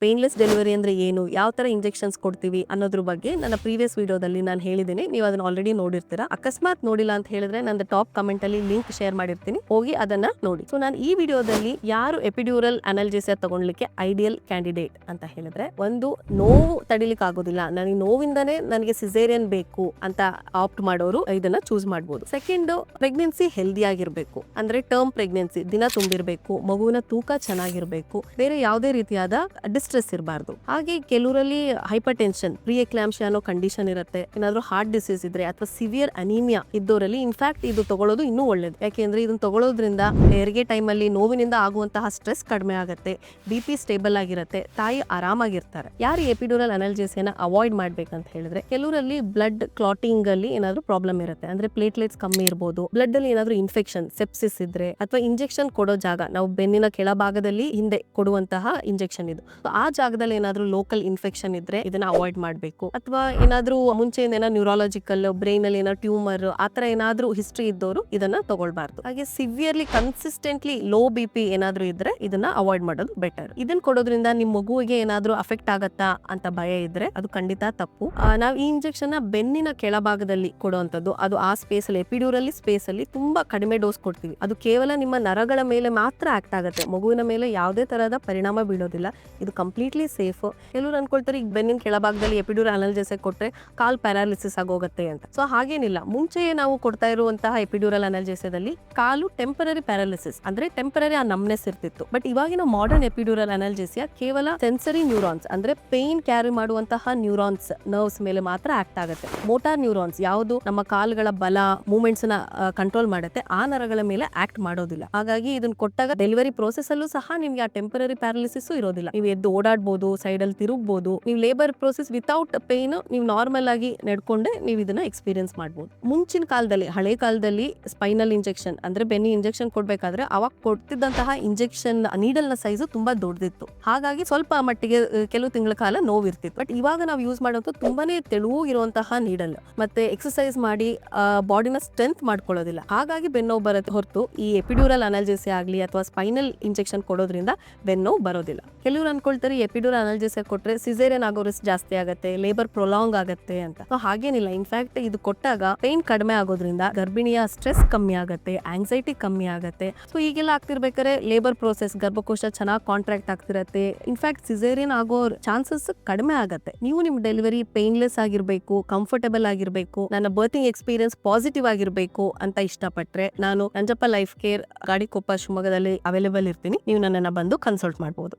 Painless delivery ಅಂದ್ರೆ ಏನು, ಯಾವ ತರ ಇಂಜೆಕ್ಷನ್ಸ್ ಕೊಡ್ತೀವಿ ಅನ್ನೋದ್ರ ಬಗ್ಗೆ ನನ್ನ ಪ್ರೀವಿಯಸ್ ವಿಡಿಯೋದಲ್ಲಿ ನಾನು ಹೇಳಿದ್ದೀನಿ. ನೀವು ಅದನ್ನ ಆಲ್ರೆಡಿ ನೋಡಿರ್ತೀರಾ. ಅಕಸ್ಮಾತ್ ನೋಡಿಲ್ಲ ಅಂತ ಹೇಳಿದ್ರೆ ನನ್ನ ಟಾಪ್ ಕಮೆಂಟ್ ಅಲ್ಲಿ ಲಿಂಕ್ ಶೇರ್ ಮಾಡಿರ್ತೀನಿ, ಹೋಗಿ ಅದನ್ನ ನೋಡಿ. ಸೊ ನಾನು ಈ ವಿಡಿಯೋದಲ್ಲಿ ಯಾರು ಎಪಿಡ್ಯೂರಲ್ ಅನಾಲ್ಜೆಸಿಯಾ ತಗೊಳ್ಳಿಕ್ಕೆ ಐಡಿಯಲ್ ಕ್ಯಾಂಡಿಡೇಟ್ ಅಂತ ಹೇಳಿದ್ರೆ, ಒಂದು ನೋವು ತಡಿಲಿಕ್ಕೆ ಆಗೋದಿಲ್ಲ, ನನಗೆ ನೋವಿಂದನೇ ನನಗೆ ಸಿಸೇರಿಯನ್ ಬೇಕು ಅಂತ ಆಪ್ಟ್ ಮಾಡೋರು ಇದನ್ನ ಚೂಸ್ ಮಾಡಬಹುದು. ಸೆಕೆಂಡ್, ಪ್ರೆಗ್ನೆನ್ಸಿ ಹೆಲ್ದಿ ಆಗಿರ್ಬೇಕು, ಅಂದ್ರೆ ಟರ್ಮ್ ಪ್ರೆಗ್ನೆನ್ಸಿ, ದಿನ ತುಂಬಿರ್ಬೇಕು, ಮಗುವಿನ ತೂಕ ಚೆನ್ನಾಗಿರ್ಬೇಕು, ಬೇರೆ ಯಾವುದೇ ರೀತಿಯಾದ ಡಿಸ್ಟ್ರೆಸ್ ಇರಬಾರ್ದು. ಹಾಗೆ ಕೆಲವರಲ್ಲಿ ಹೈಪರ್ ಟೆನ್ಷನ್, ಪ್ರೀ ಎಕ್ಲಾಂಪ್ಸಿಯಾ ಅನ್ನೋ ಕಂಡೀಷನ್ ಇರುತ್ತೆ, ಏನಾದ್ರೂ ಹಾರ್ಟ್ ಡಿಸೀಸ್ ಇದ್ರೆ ಅಥವಾ ಸಿವಿಯರ್ ಅನೀಮಿಯಾ ಇದ್ದವರಲ್ಲಿ ಇನ್ಫ್ಯಾಕ್ಟ್ ಇದು ತಗೊಳ್ಳೋದು ಇನ್ನೂ ಒಳ್ಳೇದು. ಯಾಕೆಂದ್ರೆ ಇದನ್ನ ತಗೊಳ್ಳೋದ್ರಿಂದ ಹೆರಿಗೆ ಟೈಮ್ ಅಲ್ಲಿ ನೋವಿನಿಂದ ಆಗುವಂತಹ ಸ್ಟ್ರೆಸ್ ಕಡಿಮೆ ಆಗುತ್ತೆ, BP ಸ್ಟೇಬಲ್ ಆಗಿರುತ್ತೆ, ತಾಯಿ ಆರಾಮಾಗಿರ್ತಾರೆ. ಯಾರು ಎಪಿಡ್ಯೂರಲ್ ಅನಾಲ್ಜೆಸಿಯಾನ ಅವಾಯ್ಡ್ ಮಾಡ್ಬೇಕಂತ ಹೇಳಿದ್ರೆ, ಕೆಲವರಲ್ಲಿ ಬ್ಲಡ್ ಕ್ಲಾಟಿಂಗ್ ಅಲ್ಲಿ ಏನಾದ್ರೂ ಪ್ರಾಬ್ಲಮ್ ಇರುತ್ತೆ, ಅಂದ್ರೆ ಪ್ಲೇಟ್ಲೆಟ್ಸ್ ಕಮ್ಮಿ ಇರಬಹುದು, ಬ್ಲಡ್ ಅಲ್ಲಿ ಏನಾದ್ರೂ ಇನ್ಫೆಕ್ಷನ್, ಸೆಪ್ಸಿಸ್ ಇದ್ರೆ, ಅಥವಾ ಇಂಜೆಕ್ಷನ್ ಕೊಡೋ ಜಾಗ ನಾವು ಬೆನ್ನಿನ ಕೆಳಭಾಗದಲ್ಲಿ ಹಿಂದೆ ಕೊಡುವಂತಹ ಇಂಜೆಕ್ಷನ್ ಇದು, ಆ ಜಾಗದಲ್ಲಿ ಏನಾದ್ರೂ ಲೋಕಲ್ ಇನ್ಫೆಕ್ಷನ್ ಇದ್ರೆ ಇದನ್ನ ಅವಾಯ್ಡ್ ಮಾಡಬೇಕು. ಅಥವಾ ಏನಾದ್ರೂ ಮುಂಚೆಯಿಂದ ಏನೋ ನ್ಯೂರಾಲಜಿಕಲ್, ಬ್ರೈನ್ ಅಲ್ಲಿ ಏನೋ ಟ್ಯೂಮರ್ ಆತರ ಏನಾದ್ರೂ ಹಿಸ್ಟ್ರಿ ಇದ್ದವರು ಇದನ್ನ ತಗೊಳ್ಬಾರ್ದು. ಹಾಗೆ ಸಿವಿಯರ್ಲಿ ಕನ್ಸಿಸ್ಟೆಂಟ್ಲಿ ಲೋ BP ಏನಾದ್ರೂ ಇದ್ರೆ ಇದನ್ನ ಅವಾಯ್ಡ್ ಮಾಡೋದು ಬೆಟರ್. ಇದನ್ನ ಕೊಡೋದ್ರಿಂದ ನಿಮ್ ಮಗುವಿಗೆ ಏನಾದ್ರೂ ಅಫೆಕ್ಟ್ ಆಗತ್ತಾ ಅಂತ ಭಯ ಇದ್ರೆ ಅದು ಖಂಡಿತ ತಪ್ಪು. ನಾವು ಈ ಇಂಜೆಕ್ಷನ್ ನ ಬೆನ್ನಿನ ಕೆಳಭಾಗದಲ್ಲಿ ಕೊಡುವಂತದ್ದು, ಅದು ಆ ಸ್ಪೇಸ್ ಅಲ್ಲಿ ಎಪಿಡ್ಯೂರಲ್ ಸ್ಪೇಸ್ ಅಲ್ಲಿ ತುಂಬಾ ಕಡಿಮೆ ಡೋಸ್ ಕೊಡ್ತೀವಿ. ಅದು ಕೇವಲ ನಿಮ್ಮ ನರಗಳ ಮೇಲೆ ಮಾತ್ರ ಆಕ್ಟ್ ಆಗುತ್ತೆ, ಮಗುವಿನ ಮೇಲೆ ಯಾವುದೇ ತರಹದ ಪರಿಣಾಮ ಬೀಳೋದಿಲ್ಲ. ಇದು ಕಂಪ್ಲೀಟ್ಲಿ ಸೇಫ್. ಕೆಲವರು ಅನ್ಕೊಳ್ತಾರೆ ಈಗ ಬೆನ್ನಿನ ಕೆಳಭಾಗದಲ್ಲಿ ಎಪಿಡ್ಯೂರಲ್ ಅನಾಲ್ಜೆಸಿಯಾ ಕೊಟ್ರೆ ಕಾಲ್ ಪ್ಯಾರಾಲಿಸಿಸ್ ಆಗೋಗುತ್ತೆ ಅಂತ. ಸೊ ಹಾಗೇನಿಲ್ಲ. ಮುಂಚೆ ನಾವು ಕೊಡ್ತಾ ಇರುವಂತಹ ಎಪಿಡ್ಯೂರಲ್ ಅನಾಲ್ಜೆಸಿಯಾದಲ್ಲಿ ಕಾಲು ಟೆಂಪರರಿ ಪ್ಯಾರಾಲಿಸಿಸ್, ಅಂದ್ರೆ ಟೆಂಪರರಿ ಆ ನಮ್ನೆಸ್ ಇರ್ತಿತ್ತು. ಬಟ್ ಇವಾಗಿನ ಮಾಡರ್ನ್ ಎಪಿಡ್ಯೂರಲ್ ಅನಾಲ್ಜೆಸಿಯಾ ಕೇವಲ ಸೆನ್ಸರಿ ನ್ಯೂರಾನ್ಸ್, ಅಂದ್ರೆ ಪೇನ್ ಕ್ಯಾರಿ ಮಾಡುವಂತಹ ನ್ಯೂರಾನ್ಸ್, ನರ್ವ್ಸ್ ಮೇಲೆ ಮಾತ್ರ ಆಕ್ಟ್ ಆಗುತ್ತೆ. ಮೋಟಾರ್ ನ್ಯೂರಾನ್ಸ್ ಯಾವುದು ನಮ್ಮ ಕಾಲುಗಳ ಬಲ, ಮೂವ್ಮೆಂಟ್ಸ್ ನ ಕಂಟ್ರೋಲ್ ಮಾಡುತ್ತೆ, ಆ ನರಗಳ ಮೇಲೆ ಆಕ್ಟ್ ಮಾಡೋದಿಲ್ಲ. ಹಾಗಾಗಿ ಇದನ್ನ ಕೊಟ್ಟಾಗ ಡೆಲಿವರಿ ಪ್ರೋಸೆಸ್ ಅಲ್ಲೂ ಸಹ ನಿಮ್ಗೆ ಆ ಟೆಂಪರರಿ ಪ್ಯಾರಾಲಿಸಿಸ್ ಇರೋದಿಲ್ಲ. ನೀವು ಎದ್ದು ಓಡಾಡಬಹುದು, ಸೈಡ್ ಅಲ್ಲಿ ತಿರುಗಬಹುದು, ನೀವು ಲೇಬರ್ ಪ್ರೋಸೆಸ್ ವಿತೌಟ್ ಪೇನ್ ನೀವು ನಾರ್ಮಲ್ ಆಗಿ ನಡ್ಕೊಂಡೆ ನೀವು ಇದನ್ನ ಎಕ್ಸ್ಪೀರಿಯನ್ಸ್ ಮಾಡಬಹುದು. ಮುಂಚಿನ ಕಾಲದಲ್ಲಿ, ಹಳೆ ಕಾಲದಲ್ಲಿ ಸ್ಪೈನಲ್ ಇಂಜೆಕ್ಷನ್ ಅಂದ್ರೆ ಬೆನ್ನಿ ಇಂಜೆಕ್ಷನ್ ಕೊಡ್ಬೇಕಾದ್ರೆ ಅವಾಗ ಕೊಡ್ತಿದ್ದಂತಹ ಇಂಜೆಕ್ಷನ್ ನೀಡಲ್ ನ ಸೈಜ್ ತುಂಬಾ ದೊಡ್ಡದಿತ್ತು. ಹಾಗಾಗಿ ಸ್ವಲ್ಪ ಮಟ್ಟಿಗೆ ಕೆಲವು ತಿಂಗಳ ಕಾಲ ನೋವಿರ್ತಿತ್ತು. ಬಟ್ ಇವಾಗ ನಾವು ಯೂಸ್ ಮಾಡೋದು ತುಂಬಾನೇ ತೆಳುವು ಇರುವಂತಹ ನೀಡಲ್, ಮತ್ತೆ ಎಕ್ಸರ್ಸೈಸ್ ಮಾಡಿ ಬಾಡಿನ ಸ್ಟ್ರೆಂತ್ ಮಾಡ್ಕೊಳ್ಳೋದಿಲ್ಲ. ಹಾಗಾಗಿ ಬೆನ್ನೋವು ಬರುತ್ತೆ ಹೊರತು ಈ ಎಪಿಡ್ಯೂರಲ್ ಅನಾಲ್ಜೆಸಿಯಾ ಆಗ್ಲಿ ಅಥವಾ ಸ್ಪೈನಲ್ ಇಂಜೆಕ್ಷನ್ ಕೊಡೋದ್ರಿಂದ ಬೆನ್ನೋವು ಬರೋದಿಲ್ಲ. ಕೆಲವರು ಅನ್ಕೊಳ್ತಾರೆ ಎಪಿಡ್ಯೂರಲ್ ಅನಾಲ್ಜೆಸಿಯಾ ಕೊಟ್ರೆ ಸಿಸೇರಿಯನ್ ಆಗೋ ರಿಸ್ಕ್ ಜಾಸ್ತಿ ಆಗುತ್ತೆ, ಲೇಬರ್ ಪ್ರೊಲಾಂಗ್ ಆಗುತ್ತೆ ಅಂತ. ಸೊ ಹಾಗೇನಿಲ್ಲ. ಇನ್ಫ್ಯಾಕ್ಟ್ ಇದು ಕೊಟ್ಟಾಗ ಪೇನ್ ಕಡಿಮೆ ಆಗೋದ್ರಿಂದ ಗರ್ಭಿಣಿಯ ಸ್ಟ್ರೆಸ್ ಕಮ್ಮಿ ಆಗುತ್ತೆ, ಆಂಗ್ಸೈಟಿ ಕಮ್ಮಿ ಆಗುತ್ತೆ. ಸೊ ಈಗೆಲ್ಲ ಆಗ್ತಿರ್ಬೇಕಾದ್ರೆ ಲೇಬರ್ ಪ್ರೋಸೆಸ್, ಗರ್ಭಕೋಶ ಚೆನ್ನಾಗಿ ಕಾಂಟ್ರಾಕ್ಟ್ ಆಗ್ತಿರತ್ತೆ. ಇನ್ಫ್ಯಾಕ್ಟ್ ಸಿಸೇರಿಯನ್ ಆಗೋ ಚಾನ್ಸಸ್ ಕಡಿಮೆ ಆಗುತ್ತೆ. ನೀವು ನಿಮ್ ಡೆಲಿವರಿ ಪೇನ್ಲೆಸ್ ಆಗಿರ್ಬೇಕು, ಕಂಫರ್ಟಬಲ್ ಆಗಿರ್ಬೇಕು, ನನ್ನ ಬರ್ತಿಂಗ್ ಎಕ್ಸ್ಪೀರಿಯನ್ಸ್ ಪಾಸಿಟಿವ್ ಆಗಿರ್ಬೇಕು ಅಂತ ಇಷ್ಟಪಟ್ರೆ ನಾನು ನಂಜಪ್ಪ ಲೈಫ್ ಕೇರ್ ಗಾಡಿಕೊಪ್ಪ ಶಿವಮೊಗ್ಗದಲ್ಲಿ ಅವೈಲೇಬಲ್ ಇರ್ತೀನಿ. ನೀವು ನನ್ನನ್ನ ಬಂದು ಕನ್ಸಲ್ಟ್ ಮಾಡಬಹುದು.